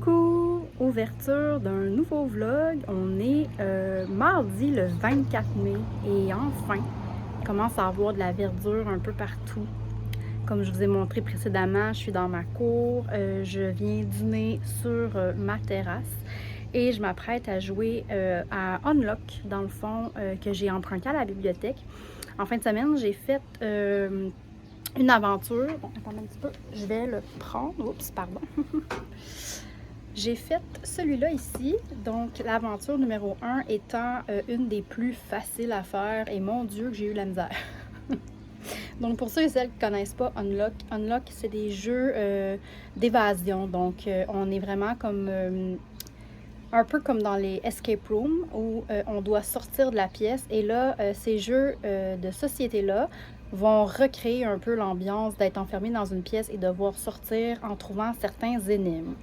Coucou! Ouverture d'un nouveau vlog. On est mardi le 24 mai et enfin, il commence à avoir de la verdure un peu partout. Comme je vous ai montré précédemment, je suis dans ma cour, je viens dîner sur ma terrasse et je m'apprête à jouer à Unlock, dans le fond, que j'ai emprunté à la bibliothèque. En fin de semaine, j'ai fait une aventure. Bon, attendez un petit peu, je vais le prendre. Oups, pardon. J'ai fait celui-là ici, donc l'aventure numéro 1 étant une des plus faciles à faire et mon Dieu que j'ai eu la misère. Donc pour ceux et celles qui ne connaissent pas Unlock, Unlock c'est des jeux d'évasion, donc on est vraiment comme un peu comme dans les escape rooms où on doit sortir de la pièce et là ces jeux de société-là vont recréer un peu l'ambiance d'être enfermé dans une pièce et devoir sortir en trouvant certains énigmes.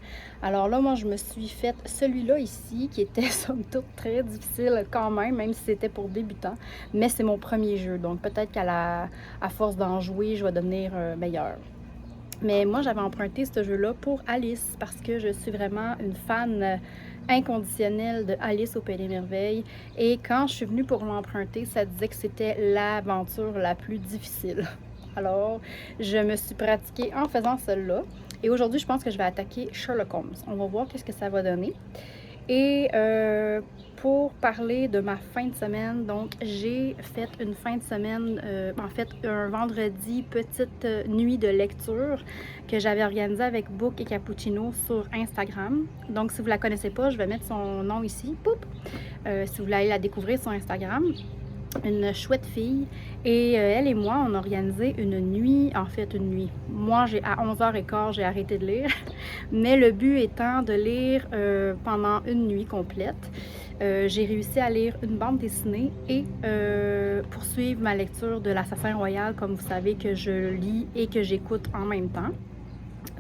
Alors là, moi, je me suis fait celui-là ici, qui était somme toute très difficile quand même si c'était pour débutants, mais c'est mon premier jeu, donc peut-être qu'à force d'en jouer, je vais devenir meilleure. Mais moi, j'avais emprunté ce jeu-là pour Alice parce que je suis vraiment une fan inconditionnelle de Alice au Pays des Merveilles. Et quand je suis venue pour l'emprunter, ça disait que c'était l'aventure la plus difficile. Alors, je me suis pratiquée en faisant celle-là. Et aujourd'hui, je pense que je vais attaquer Sherlock Holmes. On va voir qu'est-ce que ça va donner. Et pour parler de ma fin de semaine, donc j'ai fait une fin de semaine, en fait un vendredi petite nuit de lecture que j'avais organisée avec Book et Cappuccino sur Instagram. Donc si vous la connaissez pas, je vais mettre son nom ici, poup, si vous voulez aller la découvrir sur Instagram. Une chouette fille et elle et moi on a organisé une nuit, en fait une nuit. Moi à 11h15 j'ai arrêté de lire, mais le but étant de lire pendant une nuit complète. J'ai réussi à lire une bande dessinée et poursuivre ma lecture de l'Assassin Royal, comme vous savez que je lis et que j'écoute en même temps.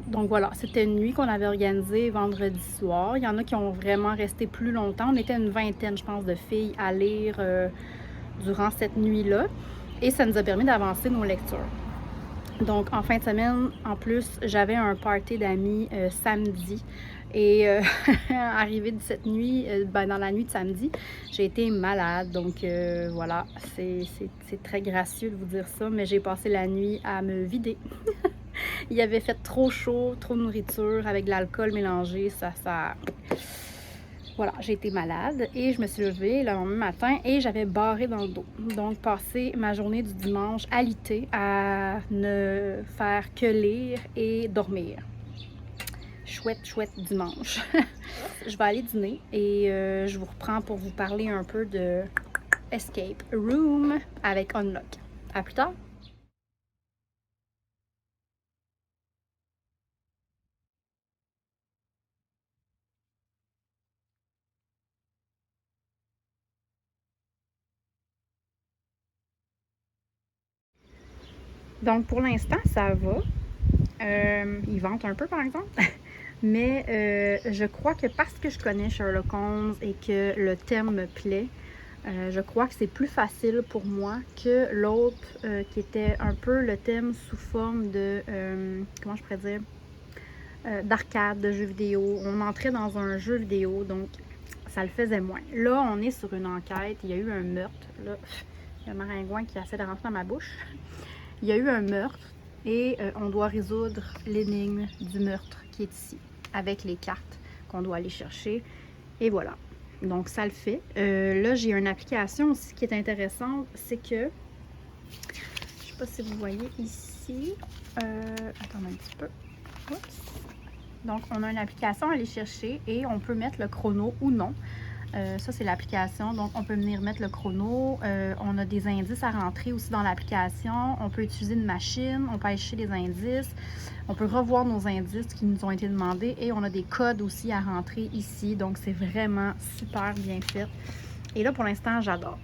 Donc voilà, c'était une nuit qu'on avait organisée vendredi soir. Il y en a qui ont vraiment resté plus longtemps. On était une vingtaine, je pense, de filles à lire durant cette nuit-là et ça nous a permis d'avancer nos lectures. Donc en fin de semaine, en plus, j'avais un party d'amis samedi et arrivé de cette nuit, dans la nuit de samedi, j'ai été malade. Donc voilà, c'est très gracieux de vous dire ça, mais j'ai passé la nuit à me vider. Il avait fait trop chaud, trop de nourriture avec de l'alcool mélangé, Voilà, j'ai été malade et je me suis levée le lendemain matin et j'avais barré dans le dos. Donc, passé ma journée du dimanche alitée à ne faire que lire et dormir. Chouette, chouette dimanche. Je vais aller dîner et je vous reprends pour vous parler un peu de Escape Room avec Unlock. À plus tard! Donc pour l'instant, ça va. Il vente un peu par exemple. Mais je crois que parce que je connais Sherlock Holmes et que le thème me plaît, je crois que c'est plus facile pour moi que l'autre qui était un peu le thème sous forme de, comment je pourrais dire, d'arcade, de jeux vidéo. On entrait dans un jeu vidéo, donc ça le faisait moins. Là, on est sur une enquête, il y a eu un meurtre. Là, il y a un maringouin qui essaie de rentrer dans ma bouche. Il y a eu un meurtre et on doit résoudre l'énigme du meurtre qui est ici, avec les cartes qu'on doit aller chercher. Et voilà. Donc, ça le fait. Là, j'ai une application aussi qui est intéressante. C'est que, je ne sais pas si vous voyez ici. Attendez un petit peu. Oups. Donc, on a une application à aller chercher et on peut mettre le chrono ou non. Ça, c'est l'application. Donc, on peut venir mettre le chrono. On a des indices à rentrer aussi dans l'application. On peut utiliser une machine. On peut aller chercher des indices. On peut revoir nos indices qui nous ont été demandés. Et on a des codes aussi à rentrer ici. Donc, c'est vraiment super bien fait. Et là, pour l'instant, j'adore.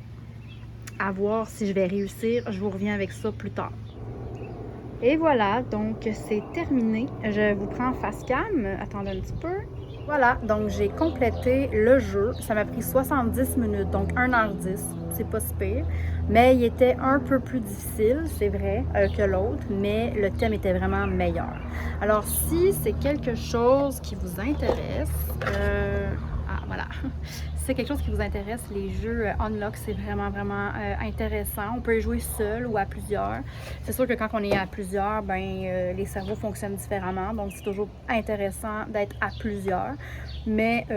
À voir si je vais réussir. Je vous reviens avec ça plus tard. Et voilà, donc c'est terminé. Je vous prends face cam. Attendez un petit peu. Voilà, donc j'ai complété le jeu. Ça m'a pris 70 minutes, donc 1h10. c'est pas si pire. Mais il était un peu plus difficile, c'est vrai, que l'autre, mais le thème était vraiment meilleur. Alors, si c'est quelque chose qui vous intéresse, voilà. Si c'est quelque chose qui vous intéresse, les jeux Unlock, c'est vraiment intéressant. On peut y jouer seul ou à plusieurs. C'est sûr que quand on est à plusieurs, les cerveaux fonctionnent différemment. Donc, c'est toujours intéressant d'être à plusieurs. Mais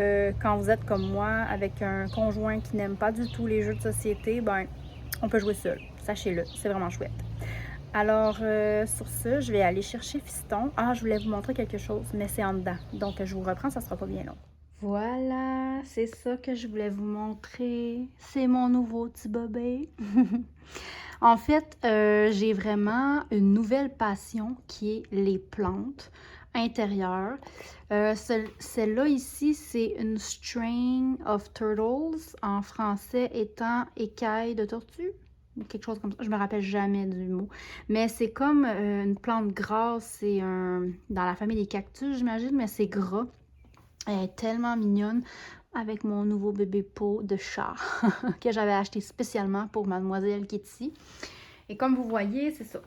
quand vous êtes comme moi, avec un conjoint qui n'aime pas du tout les jeux de société, on peut jouer seul. Sachez-le, c'est vraiment chouette. Alors, sur ce, je vais aller chercher Fiston. Ah, je voulais vous montrer quelque chose, mais c'est en dedans. Donc, je vous reprends, ça sera pas bien long. Voilà, c'est ça que je voulais vous montrer. C'est mon nouveau petit bébé. En fait, j'ai vraiment une nouvelle passion qui est les plantes intérieures. Celle-là ici, c'est une string of turtles, en français étant écaille de tortue. Quelque chose comme ça, je me rappelle jamais du mot. Mais c'est comme une plante grasse, c'est dans la famille des cactus, j'imagine, mais c'est gras. Elle est tellement mignonne avec mon nouveau bébé pot de chat que j'avais acheté spécialement pour Mademoiselle Kitty. Et comme vous voyez, c'est ça.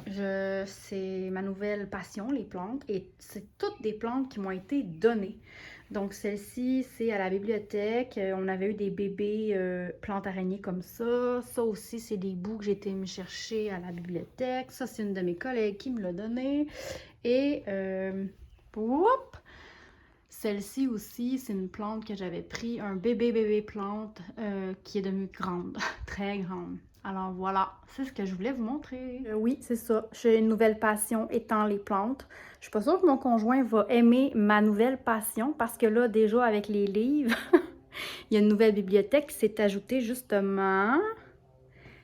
C'est ma nouvelle passion, les plantes. Et c'est toutes des plantes qui m'ont été données. Donc, celle-ci, c'est à la bibliothèque. On avait eu des bébés plantes araignées comme ça. Ça aussi, c'est des bouts que j'ai été me chercher à la bibliothèque. Ça, c'est une de mes collègues qui me l'a donné. Et, celle-ci aussi, c'est une plante que j'avais pris, un bébé plante qui est devenue grande, très grande. Alors voilà, c'est ce que je voulais vous montrer. Oui, c'est ça. J'ai une nouvelle passion étant les plantes. Je suis pas sûre que mon conjoint va aimer ma nouvelle passion parce que là, déjà avec les livres, il y a une nouvelle bibliothèque qui s'est ajoutée justement.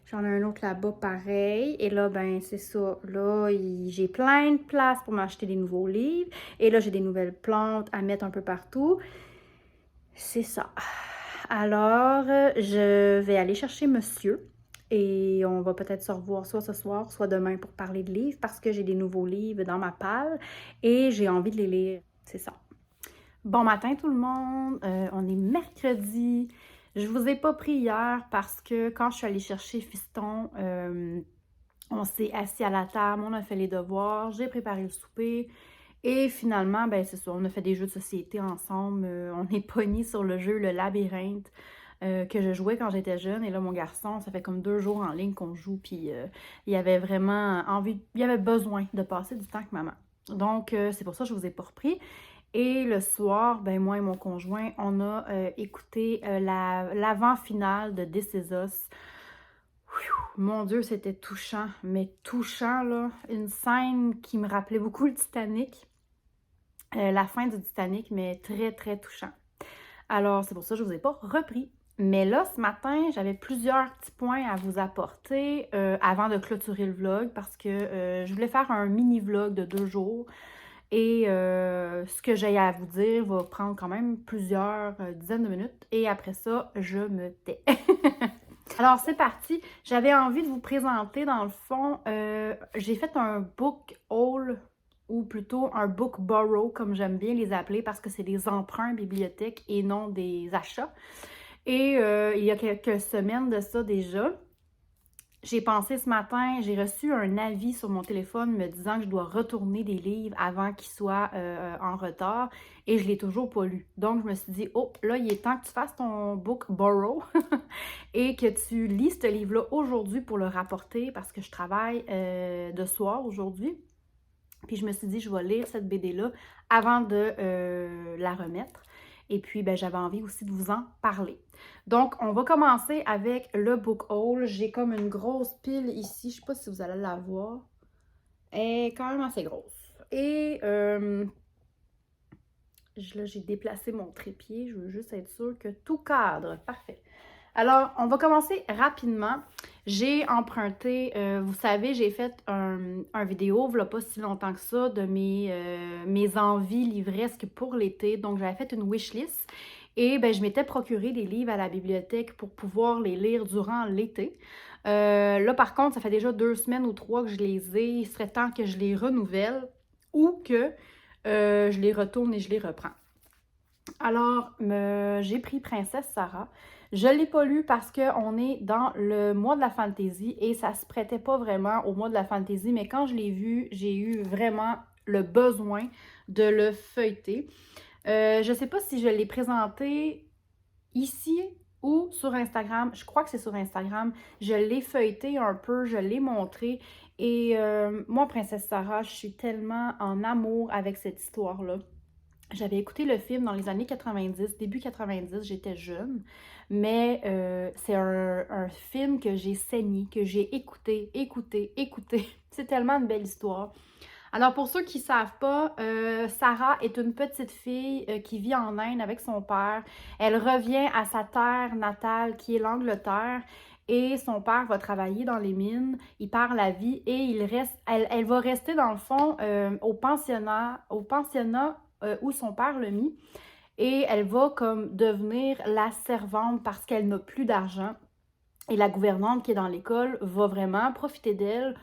J'en ai un autre là-bas pareil. Et là, c'est ça. Là, j'ai plein de place pour m'acheter des nouveaux livres. Et là, j'ai des nouvelles plantes à mettre un peu partout. C'est ça. Alors, je vais aller chercher monsieur. Et on va peut-être se revoir soit ce soir, soit demain pour parler de livres parce que j'ai des nouveaux livres dans ma palle et j'ai envie de les lire. C'est ça. Bon matin tout le monde. On est mercredi. Je vous ai pas pris hier parce que quand je suis allée chercher Fiston, on s'est assis à la table, on a fait les devoirs, j'ai préparé le souper et finalement, c'est ça, on a fait des jeux de société ensemble. On est pognés sur le jeu Le Labyrinthe que je jouais quand j'étais jeune. Et là, mon garçon, ça fait comme 2 jours en ligne qu'on joue puis il avait vraiment il avait besoin de passer du temps avec maman. Donc, c'est pour ça que je vous ai pas repris. Et le soir, moi et mon conjoint, on a écouté l'avant-finale de This Is Us. Mon Dieu, c'était touchant, mais touchant, là. Une scène qui me rappelait beaucoup le Titanic. La fin du Titanic, mais très touchant. Alors, c'est pour ça que je ne vous ai pas repris. Mais là, ce matin, j'avais plusieurs petits points à vous apporter avant de clôturer le vlog parce que je voulais faire un mini-vlog de 2 jours. Et ce que j'ai à vous dire va prendre quand même plusieurs dizaines de minutes. Et après ça, je me tais. Alors, c'est parti. J'avais envie de vous présenter, dans le fond, j'ai fait un book haul, ou plutôt un book borrow, comme j'aime bien les appeler, parce que c'est des emprunts bibliothèques et non des achats. Et il y a quelques semaines de ça déjà, j'ai pensé ce matin, j'ai reçu un avis sur mon téléphone me disant que je dois retourner des livres avant qu'ils soient en retard et je ne l'ai toujours pas lu. Donc, je me suis dit, oh, là, il est temps que tu fasses ton book borrow et que tu lis ce livre-là aujourd'hui pour le rapporter parce que je travaille de soir aujourd'hui. Puis, je me suis dit, je vais lire cette BD-là avant de la remettre. Et puis, j'avais envie aussi de vous en parler. Donc, on va commencer avec le book haul. J'ai comme une grosse pile ici. Je ne sais pas si vous allez la voir. Elle est quand même assez grosse. Et là, j'ai déplacé mon trépied. Je veux juste être sûre que tout cadre. Parfait. Alors, on va commencer rapidement. J'ai emprunté, vous savez, j'ai fait un vidéo, il n'y a pas si longtemps que ça, de mes envies livresques pour l'été. Donc, j'avais fait une wishlist et je m'étais procuré des livres à la bibliothèque pour pouvoir les lire durant l'été. Là, par contre, ça fait déjà 2 semaines ou 3 que je les ai. Il serait temps que je les renouvelle ou que je les retourne et je les reprends. Alors, j'ai pris Princesse Sarah. Je ne l'ai pas lu parce qu'on est dans le mois de la fantasy et ça se prêtait pas vraiment au mois de la fantasy, mais quand je l'ai vu, j'ai eu vraiment le besoin de le feuilleter. Je ne sais pas si je l'ai présenté ici ou sur Instagram. Je crois que c'est sur Instagram. Je l'ai feuilleté un peu, je l'ai montré. Et moi, Princesse Sarah, je suis tellement en amour avec cette histoire-là. J'avais écouté le film dans les années 90, début 90, j'étais jeune, mais c'est un film que j'ai saigné, que j'ai écouté, écouté, écouté. C'est tellement une belle histoire. Alors pour ceux qui ne savent pas, Sarah est une petite fille qui vit en Inde avec son père. Elle revient à sa terre natale qui est l'Angleterre. Et son père va travailler dans les mines, il perd la vie et elle va rester dans le fond au pensionnat où son père l'a mis. Et elle va comme devenir la servante parce qu'elle n'a plus d'argent. Et la gouvernante qui est dans l'école va vraiment profiter d'elle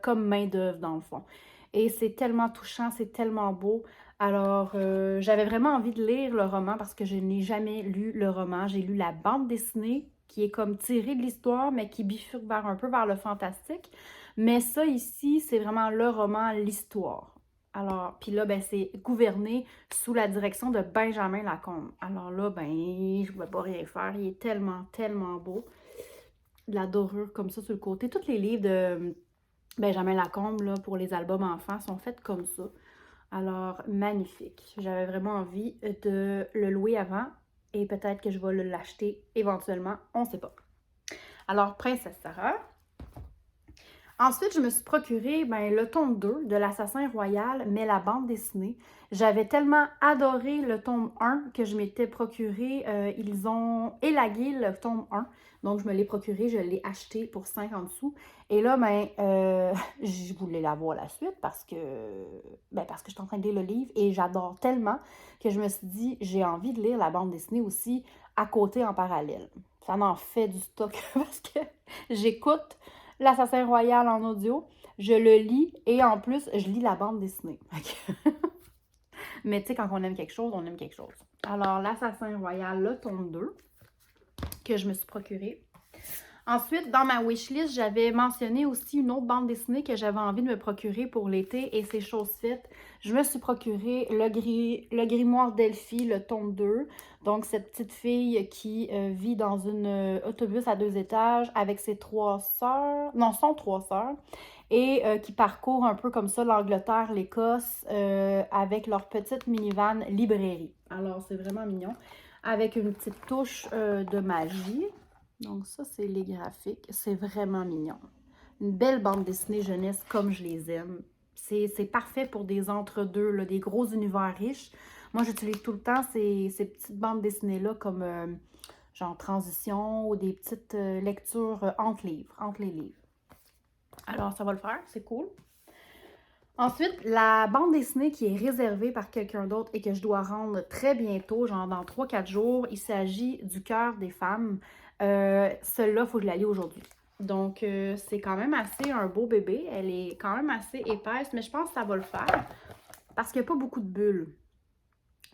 comme main-d'œuvre dans le fond. Et c'est tellement touchant, c'est tellement beau. Alors, j'avais vraiment envie de lire le roman parce que je n'ai jamais lu le roman. J'ai lu la bande dessinée qui est comme tirée de l'histoire, mais qui bifurque un peu vers le fantastique. Mais ça ici, c'est vraiment le roman, l'histoire. Alors, puis là, ben, c'est gouverné sous la direction de Benjamin Lacombe. Alors là, ben, je ne pouvais pas rien faire. Il est tellement, tellement beau. De la dorure comme ça sur le côté. Tous les livres de Benjamin Lacombe là, pour les albums enfants sont faits comme ça. Alors, magnifique. J'avais vraiment envie de le louer avant et peut-être que je vais l'acheter éventuellement. On ne sait pas. Alors, Princesse Sarah. Ensuite, je me suis procuré le tome 2 de l'Assassin Royal, mais la bande dessinée. J'avais tellement adoré le tome 1 que je m'étais procuré. Ils ont élagué le tome 1. Donc, je me l'ai procuré, je l'ai acheté pour 50 sous. Et là, je voulais l'avoir la suite parce que je suis en train de lire le livre et j'adore tellement que je me suis dit, j'ai envie de lire la bande dessinée aussi à côté en parallèle. Ça m'en fait du stock parce que j'écoute l'Assassin Royal en audio, je le lis et en plus, je lis la bande dessinée. Mais tu sais, quand on aime quelque chose, on aime quelque chose. Alors, l'Assassin Royal, le tome 2, que je me suis procuré. Ensuite, dans ma wishlist, j'avais mentionné aussi une autre bande dessinée que j'avais envie de me procurer pour l'été et c'est chose faite. Je me suis procuré le grimoire d'Elphie, le tome 2. Donc, cette petite fille qui vit dans un autobus à 2 étages avec ses 3 sœurs, non, son 3 sœurs, et qui parcourt un peu comme ça l'Angleterre, l'Écosse, avec leur petite minivan librairie. Alors, c'est vraiment mignon. Avec une petite touche de magie. Donc ça, c'est les graphiques. C'est vraiment mignon. Une belle bande dessinée jeunesse comme je les aime. C'est parfait pour des entre-deux, là, des gros univers riches. Moi, j'utilise tout le temps ces petites bandes dessinées-là comme genre transition ou des petites lectures entre les livres. Alors, ça va le faire, c'est cool. Ensuite, la bande dessinée qui est réservée par quelqu'un d'autre et que je dois rendre très bientôt, genre dans 3-4 jours, il s'agit du cœur des femmes. Celle-là, il faut que je la lis aujourd'hui. Donc, c'est quand même assez un beau bébé. Elle est quand même assez épaisse, mais je pense que ça va le faire parce qu'il n'y a pas beaucoup de bulles.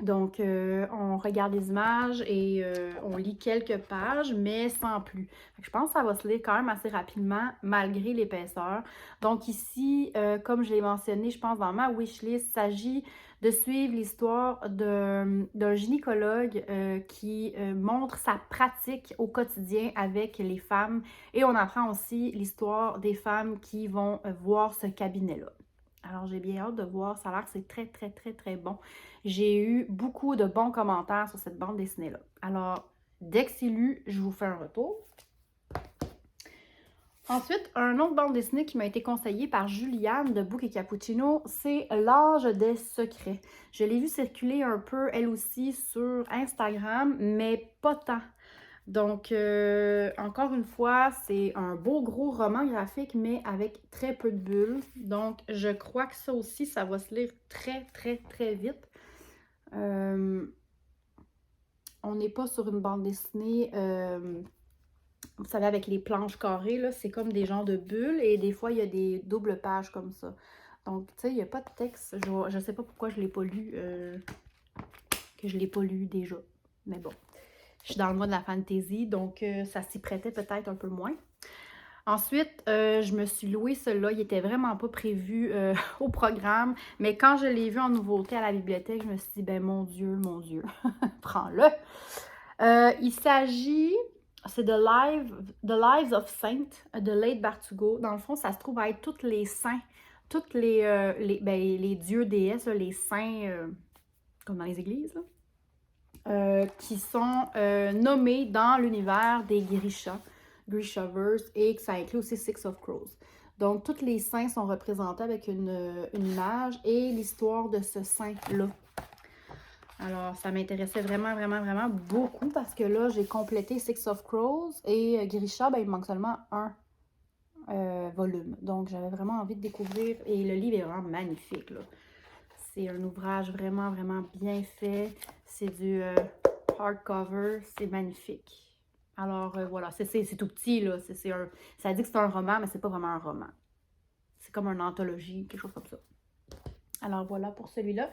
Donc, on regarde les images et on lit quelques pages, mais sans plus. Je pense que ça va se lire quand même assez rapidement, malgré l'épaisseur. Donc ici, comme je l'ai mentionné, je pense dans ma wishlist, il s'agit de suivre l'histoire d'un gynécologue qui montre sa pratique au quotidien avec les femmes. Et on apprend aussi l'histoire des femmes qui vont voir ce cabinet-là. Alors, j'ai bien hâte de voir. Ça a l'air que c'est très, très, très, très bon. J'ai eu beaucoup de bons commentaires sur cette bande dessinée-là. Alors, dès que c'est lu, je vous fais un retour. Ensuite, un autre bande dessinée qui m'a été conseillée par Juliane de Book et Cappuccino, c'est L'Âge des secrets. Je l'ai vu circuler un peu, elle aussi, sur Instagram, mais pas tant. Donc, encore une fois, c'est un beau gros roman graphique, mais avec très peu de bulles. Donc, je crois que ça aussi, ça va se lire très, très, très vite. On n'est pas sur une bande dessinée, vous savez, avec les planches carrées, là, c'est comme des genres de bulles et des fois, il y a des doubles pages comme ça. Donc, tu sais, il n'y a pas de texte. Je ne sais pas pourquoi je ne l'ai pas lu que je ne l'ai pas lu déjà. Mais bon, je suis dans le mois de la fantasy, donc ça s'y prêtait peut-être un peu moins. Ensuite, je me suis loué celui-là. Il était vraiment pas prévu au programme. Mais quand je l'ai vu en nouveauté à la bibliothèque, je me suis dit, ben mon Dieu, prends-le. Il s'agit, c'est The Lives of Saints de Late Bartugo. Dans le fond, ça se trouve à être tous les saints, tous les dieux, déesses, les saints, comme dans les églises, qui sont nommés dans l'univers des Grishaverse, et que ça inclut aussi Six of Crows. Donc, tous les saints sont représentés avec une image et l'histoire de ce saint-là. Alors, ça m'intéressait vraiment, vraiment, vraiment beaucoup parce que là, j'ai complété Six of Crows et Grisha, ben, il me manque seulement un volume. Donc, j'avais vraiment envie de découvrir et le livre est vraiment magnifique, là. C'est un ouvrage vraiment, vraiment bien fait. C'est du hardcover, c'est magnifique. Alors, voilà, c'est tout petit, là. Ça dit que c'est un roman, mais c'est pas vraiment un roman. C'est comme une anthologie, quelque chose comme ça. Alors, voilà pour celui-là.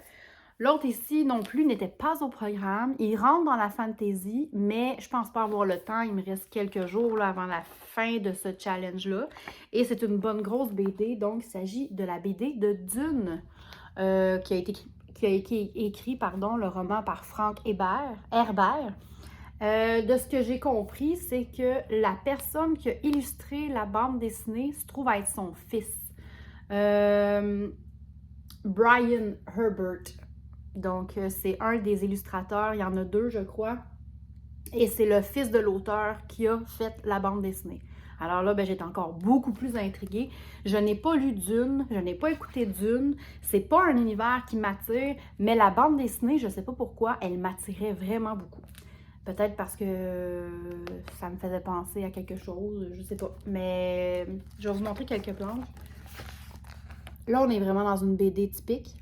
L'autre ici, non plus, n'était pas au programme. Il rentre dans la fantasy, mais je pense pas avoir le temps. Il me reste quelques jours là, avant la fin de ce challenge-là. Et c'est une bonne grosse BD. Donc, il s'agit de la BD de Dune, qui a été écrit, le roman par Frank Herbert. De ce que j'ai compris, c'est que la personne qui a illustré la bande dessinée se trouve à être son fils. Brian Herbert. Donc, c'est un des illustrateurs. Il y en a deux, je crois. Et c'est le fils de l'auteur qui a fait la bande dessinée. Alors là, ben, j'étais encore beaucoup plus intriguée. Je n'ai pas lu Dune, je n'ai pas écouté Dune. C'est pas un univers qui m'attire, mais la bande dessinée, je sais pas pourquoi, elle m'attirait vraiment beaucoup. Peut-être parce que ça me faisait penser à quelque chose, je sais pas. Mais je vais vous montrer quelques planches. Là, on est vraiment dans une BD typique.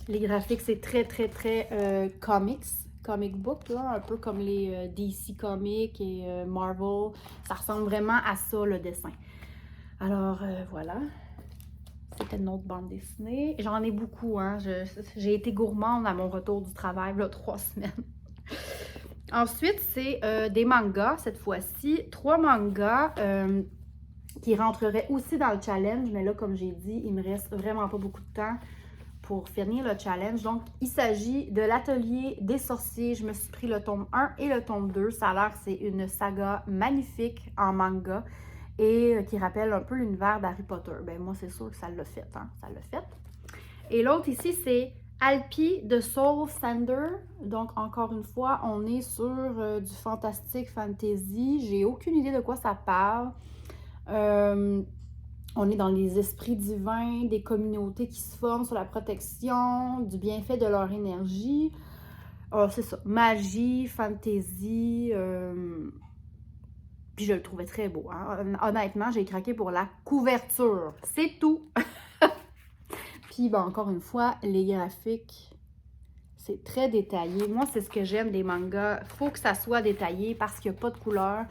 Les graphiques, c'est très, très, très comic book, là, un peu comme les DC Comics et Marvel. Ça ressemble vraiment à ça, le dessin. Alors, voilà. C'était une autre bande dessinée. J'en ai beaucoup, hein. J'ai été gourmande à mon retour du travail, là, 3 semaines. Ensuite, c'est des mangas, cette fois-ci. 3 mangas qui rentreraient aussi dans le challenge. Mais là, comme j'ai dit, il me reste vraiment pas beaucoup de temps pour finir le challenge. Donc, il s'agit de l'Atelier des sorciers. Je me suis pris le tome 1 et le tome 2. Ça a l'air que c'est une saga magnifique en manga et qui rappelle un peu l'univers d'Harry Potter. Ben moi, c'est sûr que ça l'a fait, hein? Ça l'a fait. Et l'autre ici, c'est Alpi de Soul Sander. Donc, encore une fois, on est sur du fantastique fantasy. J'ai aucune idée de quoi ça parle. On est dans les esprits divins, des communautés qui se forment sur la protection, du bienfait de leur énergie. C'est ça, magie, fantasy. Puis je le trouvais très beau. Hein? Honnêtement, j'ai craqué pour la couverture. C'est tout. Puis, ben, encore une fois, les graphiques, c'est très détaillé. Moi, c'est ce que j'aime des mangas. Il faut que ça soit détaillé parce qu'il n'y a pas de couleur.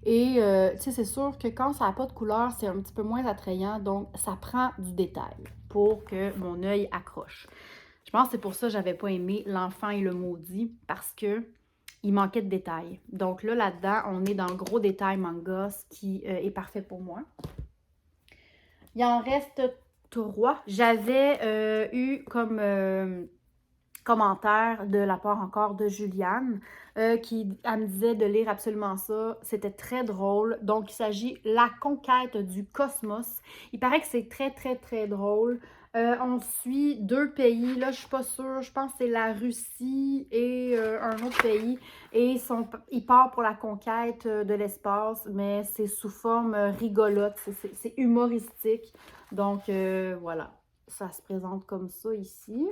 Et, tu sais, c'est sûr que quand ça n'a pas de couleur, c'est un petit peu moins attrayant. Donc, ça prend du détail pour que mon œil accroche. Je pense que c'est pour ça que j'avais pas aimé L'Enfant et le Maudit, parce que il manquait de détails. Donc là-dedans, on est dans le gros détail manga, ce qui est parfait pour moi. Il en reste 3. J'avais eu comme commentaire de la part encore de Juliane, qui elle me disait de lire absolument ça. C'était très drôle. Donc, il s'agit La conquête du cosmos. Il paraît que c'est très, très, très drôle. On suit 2 pays. Là, je suis pas sûre. Je pense que c'est la Russie et un autre pays. Et ils partent pour la conquête de l'espace, mais c'est sous forme rigolote. C'est humoristique. Donc, voilà. Ça se présente comme ça ici.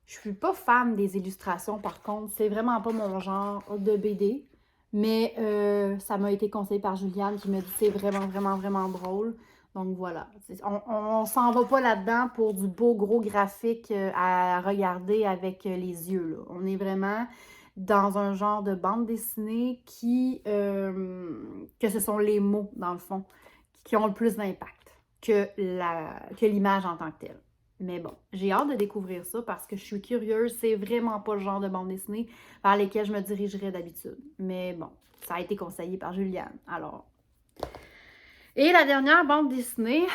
Je suis pas fan des illustrations, par contre. C'est vraiment pas mon genre de BD. Mais ça m'a été conseillé par Juliane qui me dit que c'est vraiment, vraiment, vraiment drôle. Donc voilà. On s'en va pas là-dedans pour du beau gros graphique à regarder avec les yeux, là. On est vraiment dans un genre de bande dessinée que ce sont les mots, dans le fond, qui ont le plus d'impact que l'image en tant que telle. Mais bon, j'ai hâte de découvrir ça parce que je suis curieuse. C'est vraiment pas le genre de bande dessinée vers lesquelles je me dirigerais d'habitude. Mais bon, ça a été conseillé par Juliane. Alors. Et la dernière bande dessinée,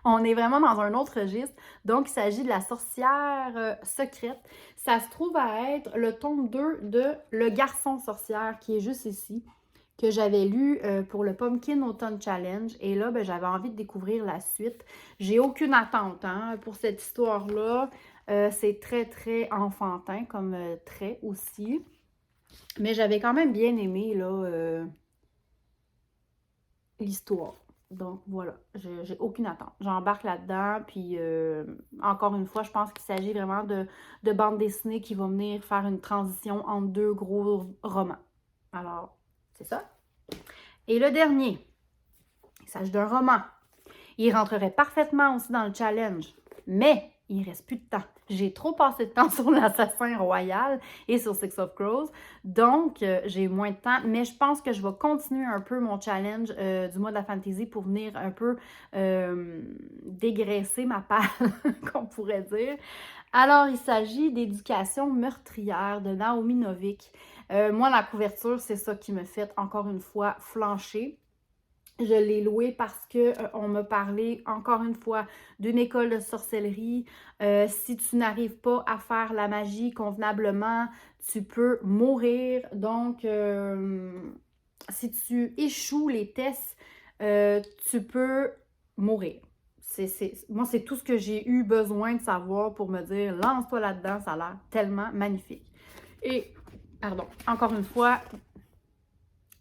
on est vraiment dans un autre registre. Donc, il s'agit de La sorcière secrète. Ça se trouve à être le tome 2 de Le garçon sorcière qui est juste ici, que j'avais lu pour le Pumpkin Autumn Challenge. Et là, ben, j'avais envie de découvrir la suite. J'ai aucune attente pour cette histoire-là. C'est très, très enfantin comme trait aussi. Mais j'avais quand même bien aimé là, l'histoire. Donc voilà, j'ai aucune attente. J'embarque là-dedans, puis encore une fois, je pense qu'il s'agit vraiment de bande dessinée qui va venir faire une transition entre deux gros romans. Alors, c'est ça. Et le dernier, il s'agit d'un roman. Il rentrerait parfaitement aussi dans le challenge, mais il ne reste plus de temps. J'ai trop passé de temps sur l'Assassin Royal et sur Six of Crows, donc j'ai moins de temps, mais je pense que je vais continuer un peu mon challenge du mois de la fantasy pour venir un peu dégraisser ma palle, qu'on pourrait dire. Alors, il s'agit d'Éducation meurtrière de Naomi Novik. Moi, la couverture, c'est ça qui me fait encore une fois flancher. Je l'ai loué parce que on m'a parlé, encore une fois, d'une école de sorcellerie. Si tu n'arrives pas à faire la magie convenablement, tu peux mourir. Donc, si tu échoues les tests, tu peux mourir. Moi, c'est tout ce que j'ai eu besoin de savoir pour me dire, lance-toi là-dedans, ça a l'air tellement magnifique. Et, pardon, encore une fois,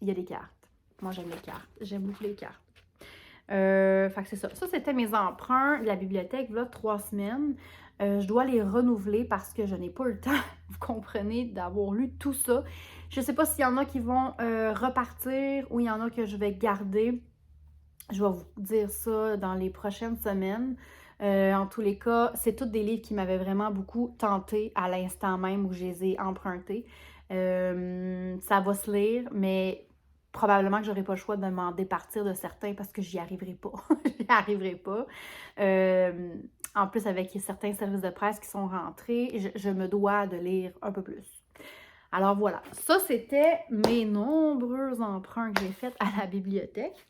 il y a des cartes. Moi, j'aime les cartes. J'aime beaucoup les cartes. Fait que c'est ça. Ça, c'était mes emprunts de la bibliothèque, là, 3 semaines. Je dois les renouveler parce que je n'ai pas eu le temps, vous comprenez, d'avoir lu tout ça. Je ne sais pas s'il y en a qui vont repartir ou il y en a que je vais garder. Je vais vous dire ça dans les prochaines semaines. En tous les cas, c'est tous des livres qui m'avaient vraiment beaucoup tenté à l'instant même où je les ai empruntés. Ça va se lire, mais probablement que j'aurai pas le choix de m'en départir de certains parce que j'y arriverai pas. J'y arriverai pas. En plus, avec certains services de presse qui sont rentrés, je me dois de lire un peu plus. Alors voilà, ça c'était mes nombreux emprunts que j'ai faits à la bibliothèque.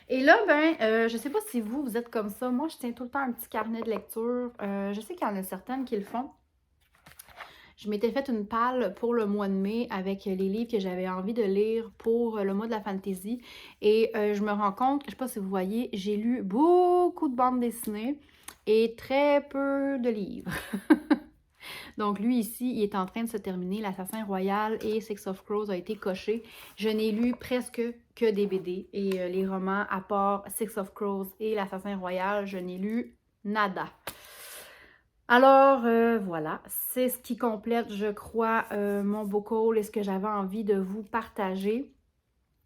Et là, ben, je sais pas si vous êtes comme ça. Moi, je tiens tout le temps un petit carnet de lecture. Je sais qu'il y en a certaines qui le font. Je m'étais fait une palle pour le mois de mai avec les livres que j'avais envie de lire pour le mois de la fantasy. Et je me rends compte, je sais pas si vous voyez, j'ai lu beaucoup de bandes dessinées et très peu de livres. Donc lui ici, il est en train de se terminer. L'Assassin Royal et Six of Crows a été coché. Je n'ai lu presque que des BD. Et les romans, à part Six of Crows et l'Assassin Royal, je n'ai lu nada. Alors, voilà, c'est ce qui complète, je crois, mon book haul et ce que j'avais envie de vous partager.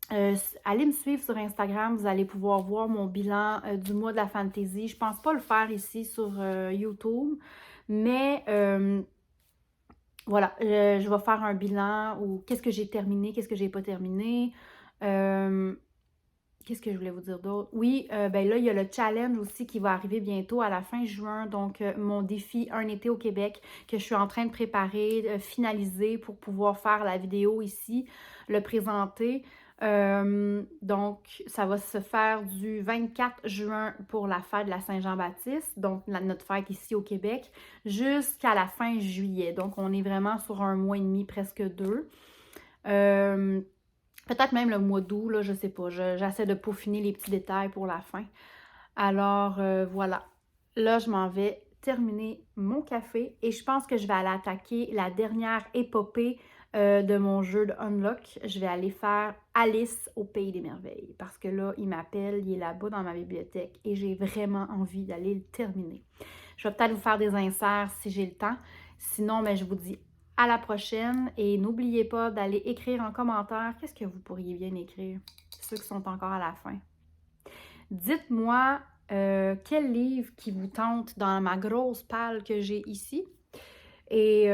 Allez me suivre sur Instagram, vous allez pouvoir voir mon bilan du mois de la fantasy. Je pense pas le faire ici sur YouTube, mais voilà, je vais faire un bilan ou qu'est-ce que j'ai terminé, qu'est-ce que j'ai pas terminé. Qu'est-ce que je voulais vous dire d'autre? Oui, ben là, il y a le challenge aussi qui va arriver bientôt à la fin juin. Donc, mon défi Un été au Québec que je suis en train de préparer, finaliser pour pouvoir faire la vidéo ici, le présenter. Donc, ça va se faire du 24 juin pour la fête de la Saint-Jean-Baptiste, donc notre fête ici au Québec, jusqu'à la fin juillet. Donc, on est vraiment sur un mois et demi, presque 2. Peut-être même le mois d'août, là, je sais pas. J'essaie de peaufiner les petits détails pour la fin. Alors, voilà. Là, je m'en vais terminer mon café et je pense que je vais aller attaquer la dernière épopée de mon jeu de Unlock. Je vais aller faire Alice au Pays des Merveilles parce que là, il m'appelle, il est là-bas dans ma bibliothèque et j'ai vraiment envie d'aller le terminer. Je vais peut-être vous faire des inserts si j'ai le temps. Sinon, ben, je vous dis à la prochaine et n'oubliez pas d'aller écrire en commentaire qu'est-ce que vous pourriez bien écrire, ceux qui sont encore à la fin. Dites-moi quel livre qui vous tente dans ma grosse palle que j'ai ici. Et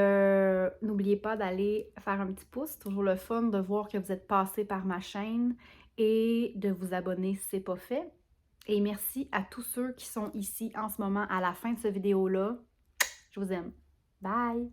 n'oubliez pas d'aller faire un petit pouce, c'est toujours le fun de voir que vous êtes passé par ma chaîne et de vous abonner si ce n'est pas fait. Et merci à tous ceux qui sont ici en ce moment à la fin de cette vidéo-là. Je vous aime. Bye!